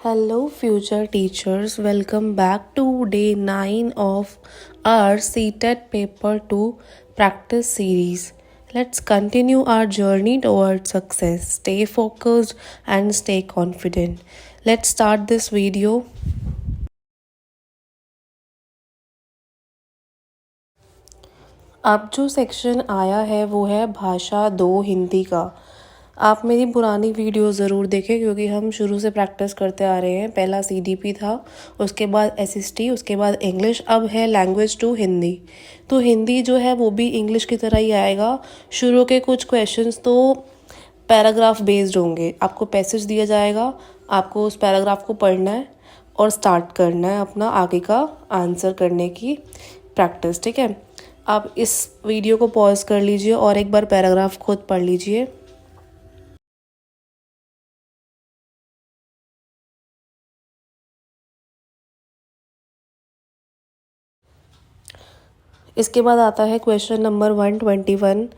Hello, future teachers. Welcome back to day 9 of our CTET Paper 2 practice series. Let's continue our journey towards success. Stay focused and stay confident. Let's start this video. अब जो section आया है वो है भाषा 2 हिंदी का। आप मेरी पुरानी वीडियो ज़रूर देखें क्योंकि हम शुरू से प्रैक्टिस करते आ रहे हैं। पहला सीडीपी था, उसके बाद एसएसटी, उसके बाद इंग्लिश, अब है लैंग्वेज 2 हिंदी। तो हिंदी जो है वो भी इंग्लिश की तरह ही आएगा। शुरू के कुछ क्वेश्चंस तो पैराग्राफ बेस्ड होंगे। आपको पैसेज दिया जाएगा, आपको उस पैराग्राफ को पढ़ना है और स्टार्ट करना है अपना आगे का आंसर करने की प्रैक्टिस। ठीक है, आप इस वीडियो को पॉज कर लीजिए और एक बार पैराग्राफ खुद पढ़ लीजिए। इसके बाद आता है क्वेश्चन नंबर 121।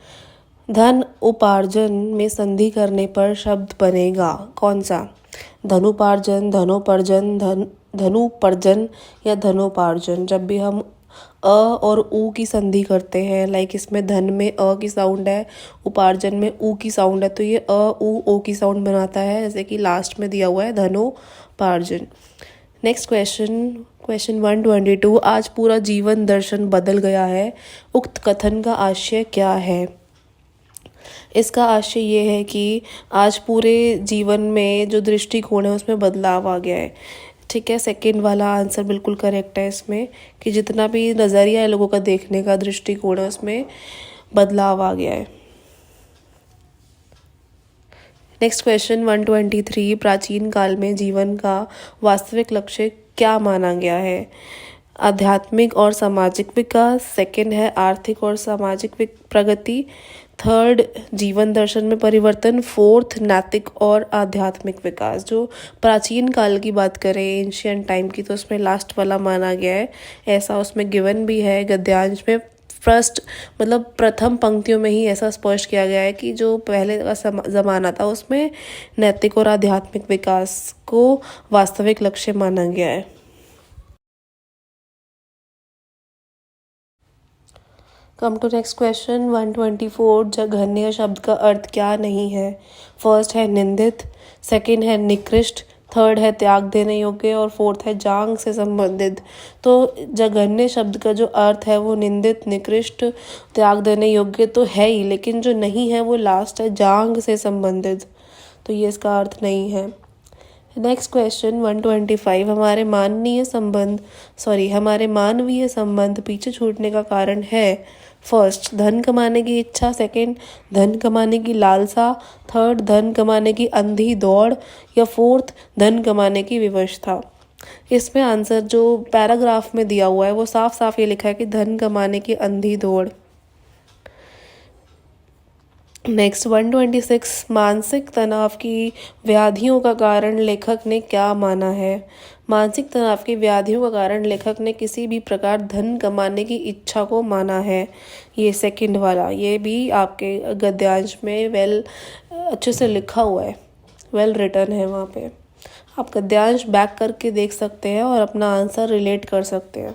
धन उपार्जन में संधि करने पर शब्द बनेगा कौन सा? धनुपार्जन, धनोपर्जन, धनुपर्जन या धनोपार्जन। जब भी हम अ और ऊ की संधि करते हैं, लाइक इसमें धन में अ की साउंड है, उपार्जन में ऊ की साउंड है, तो ये अ ऊ ओ की साउंड बनाता है, जैसे कि लास्ट में दिया हुआ है धनोपार्जन। Next question 122। आज पूरा जीवन दर्शन बदल गया है, उक्त कथन का आशय क्या है? इसका आशय ये है कि आज पूरे जीवन में जो दृष्टिकोण है उसमें बदलाव आ गया है। ठीक है, सेकंड वाला आंसर बिल्कुल करेक्ट है इसमें, कि जितना भी नज़रिया है लोगों का देखने का दृष्टिकोण है उसमें बदलाव आ गया है। Next question 123। प्राचीन काल में जीवन का वास्तविक लक्ष्य क्या माना गया है? आध्यात्मिक और सामाजिक विकास, सेकंड है आर्थिक और सामाजिक प्रगति, थर्ड जीवन दर्शन में परिवर्तन, फोर्थ नैतिक और आध्यात्मिक विकास। जो प्राचीन काल की बात करें, एंशियंट टाइम की, तो उसमें लास्ट वाला माना गया है। ऐसा उसमें गिवन भी है गद्यांश में। फर्स्ट मतलब प्रथम पंक्तियों में ही ऐसा स्पष्ट किया गया है कि जो पहले का ज़माना था उसमें नैतिक और आध्यात्मिक विकास को वास्तविक लक्ष्य माना गया है। Come to next question 124। जघन्य शब्द का अर्थ क्या नहीं है? फर्स्ट है निंदित, सेकंड है निकृष्ट, थर्ड है त्याग देने योग्य और फोर्थ है जांग से संबंधित। तो जघन्य शब्द का जो अर्थ है वो निंदित, निकृष्ट, त्याग देने योग्य तो है ही, लेकिन जो नहीं है वो लास्ट है जांग से संबंधित, तो ये इसका अर्थ नहीं है। Next question 125। हमारे मानवीय संबंध पीछे छूटने का कारण है? फर्स्ट धन कमाने की इच्छा, सेकंड धन कमाने की लालसा, थर्ड धन कमाने की अंधी दौड़ या फोर्थ धन कमाने की विवशता। इसमें आंसर जो पैराग्राफ में दिया हुआ है वो साफ साफ ये लिखा है कि धन कमाने की अंधी दौड़। नेक्स्ट 126। मानसिक तनाव की व्याधियों का कारण लेखक ने क्या माना है? मानसिक तनाव की व्याधियों का कारण लेखक ने किसी भी प्रकार धन कमाने की इच्छा को माना है। ये सेकंड वाला, ये भी आपके गद्यांश में अच्छे से लिखा हुआ है, वेल रिटन है वहाँ पे। आप गद्यांश बैक करके देख सकते हैं और अपना आंसर रिलेट कर सकते हैं।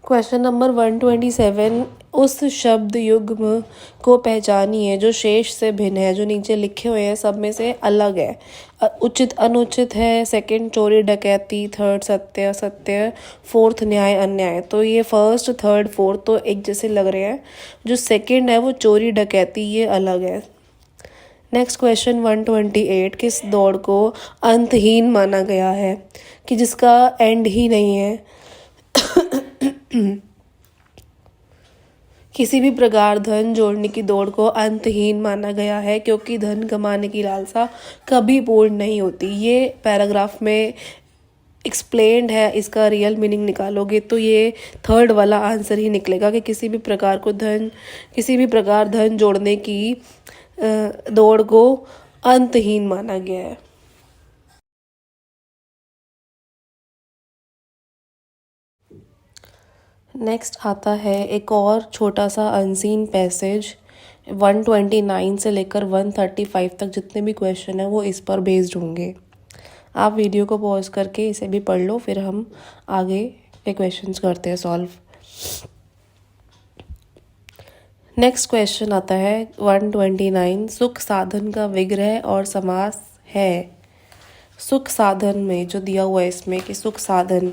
Question number 127। उस शब्द युग्म को पहचानिए जो शेष से भिन्न है। जो नीचे लिखे हुए हैं सब में से अलग है। उचित अनुचित है, सेकंड चोरी डकैती, थर्ड सत्य असत्य, फोर्थ न्याय अन्याय। तो ये फर्स्ट थर्ड फोर्थ तो एक जैसे लग रहे हैं, जो सेकंड है वो चोरी डकैती, ये अलग है। Next question 128। किस दौड़ को अंतहीन माना गया है? कि जिसका एंड ही नहीं है। किसी भी प्रकार धन जोड़ने की दौड़ को अंतहीन माना गया है, क्योंकि धन कमाने की लालसा कभी पूर्ण नहीं होती। ये पैराग्राफ में एक्सप्लेन्ड है। इसका रियल मीनिंग निकालोगे तो ये थर्ड वाला आंसर ही निकलेगा कि किसी भी प्रकार धन जोड़ने की दौड़ को अंतहीन माना गया है। नेक्स्ट आता है एक और छोटा सा अनसीन पैसेज 129 से लेकर 135 तक जितने भी क्वेश्चन हैं वो इस पर बेस्ड होंगे। आप वीडियो को पॉज करके इसे भी पढ़ लो, फिर हम आगे के क्वेश्चंस करते हैं सॉल्व। नेक्स्ट क्वेश्चन आता है 129। सुख साधन का विग्रह और समास है। सुख साधन में जो दिया हुआ है इसमें कि सुख साधन,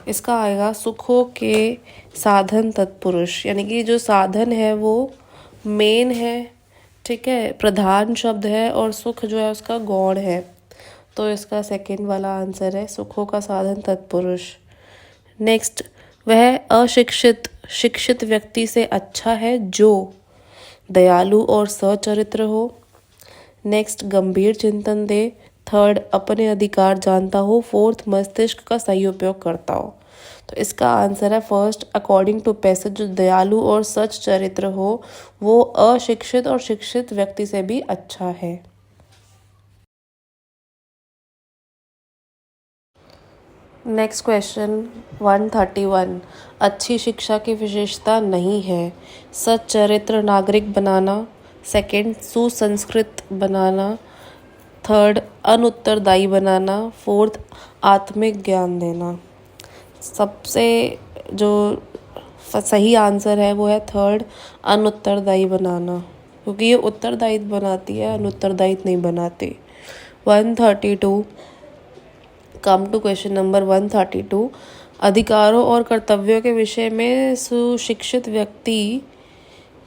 इसका आएगा सुखों के साधन तत्पुरुष, यानी कि जो साधन है वो मेन है, ठीक है, प्रधान शब्द है, और सुख जो है उसका गौण है। तो इसका सेकंड वाला आंसर है सुखों का साधन तत्पुरुष। नेक्स्ट, वह अशिक्षित शिक्षित व्यक्ति से अच्छा है जो दयालु और सचरित्र हो। नेक्स्ट, गंभीर चिंतन दे। थर्ड, अपने अधिकार जानता हो। फोर्थ, मस्तिष्क का सही उपयोग करता हो। तो इसका आंसर है फर्स्ट, अकॉर्डिंग टू पैसेज जो दयालु और सच चरित्र हो वो अशिक्षित और शिक्षित व्यक्ति से भी अच्छा है। Next question 131। अच्छी शिक्षा की विशेषता नहीं है। सच्चरित्र नागरिक बनाना। सेकंड, सुसंस्कृत बनाना। थर्ड, अनुत्तरदायी बनाना। फोर्थ, आत्मिक ज्ञान देना। सबसे जो सही आंसर है वो है थर्ड, अनुत्तरदायी बनाना, क्योंकि ये उत्तरदायित्व बनाती है, अनुत्तरदायित्व नहीं बनाती। 132। Come to question number 132। अधिकारों और कर्तव्यों के विषय में सुशिक्षित व्यक्ति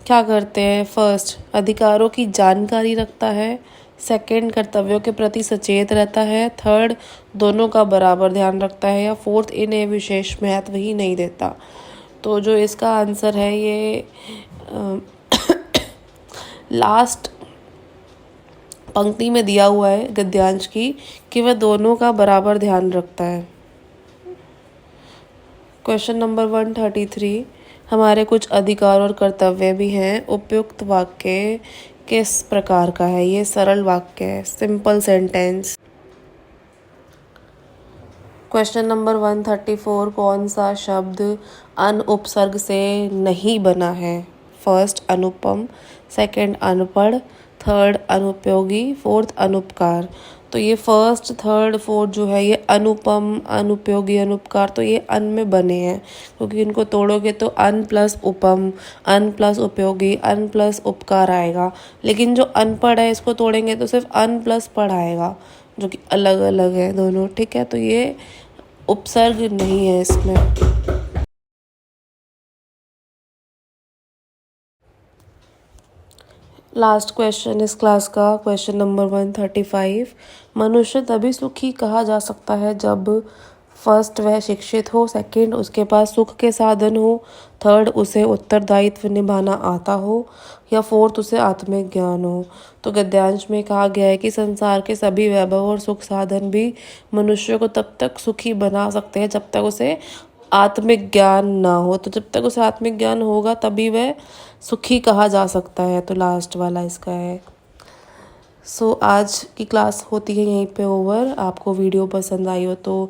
क्या करते हैं? फर्स्ट, अधिकारों की जानकारी रखता है। सेकंड, कर्तव्यों के प्रति सचेत रहता है। थर्ड, दोनों का बराबर ध्यान रखता है। या फोर्थ, इन्हें विशेष महत्व ही नहीं देता। तो जो इसका आंसर है ये लास्ट पंक्ति में दिया हुआ है गद्यांश की कि वह दोनों का बराबर ध्यान रखता है। Question number 133। हमारे कुछ अधिकार और कर्तव्य भी हैं। उपयुक्त वाक्य किस प्रकार का है? ये सरल वाक्य है, सिंपल सेंटेंस। Question number 134। कौन सा शब्द अन उपसर्ग से नहीं बना है? फर्स्ट, अनुपम। सेकंड, अनपढ़। थर्ड, अनुपयोगी। फोर्थ, अनुपकार। तो ये फर्स्ट, थर्ड, फोर्थ जो है ये अनुपम, अनुपयोगी, अनुपकार, तो ये अन में बने हैं, क्योंकि इनको तोड़ोगे तो अन प्लस उपम, अन प्लस उपयोगी, अन प्लस उपकार आएगा। लेकिन जो अनपढ़ है इसको तोड़ेंगे तो सिर्फ अन प्लस पढ़ आएगा, जो कि अलग अलग है दोनों, ठीक है। तो ये उपसर्ग नहीं है इसमें। लास्ट क्वेश्चन इस क्लास का, क्वेश्चन नंबर 135। मनुष्य तभी सुखी कहा जा सकता है जब फर्स्ट, वह शिक्षित हो। सेकंड, उसके पास सुख के साधन हो। थर्ड, उसे उत्तरदायित्व निभाना आता हो। या फोर्थ, उसे आत्मिक ज्ञान हो। तो गद्यांश में कहा गया है कि संसार के सभी वैभव और सुख साधन भी मनुष्य को तब तक सुखी बना सकते हैं जब तक उसे आत्मिक ज्ञान ना हो। तो जब तक उसे आत्मिक ज्ञान होगा तभी वह सुखी कहा जा सकता है। तो लास्ट वाला इसका है। सो आज की क्लास होती है यहीं पे ओवर। आपको वीडियो पसंद आई हो तो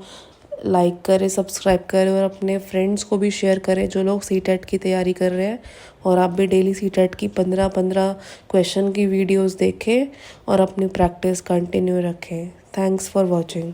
लाइक करें, सब्सक्राइब करें और अपने फ्रेंड्स को भी शेयर करें जो लोग सीटेट की तैयारी कर रहे हैं। और आप भी डेली सीटेट की 15-15 क्वेश्चन की वीडियोस देखें और अपनी प्रैक्टिस कंटिन्यू रखें। Thanks for watching.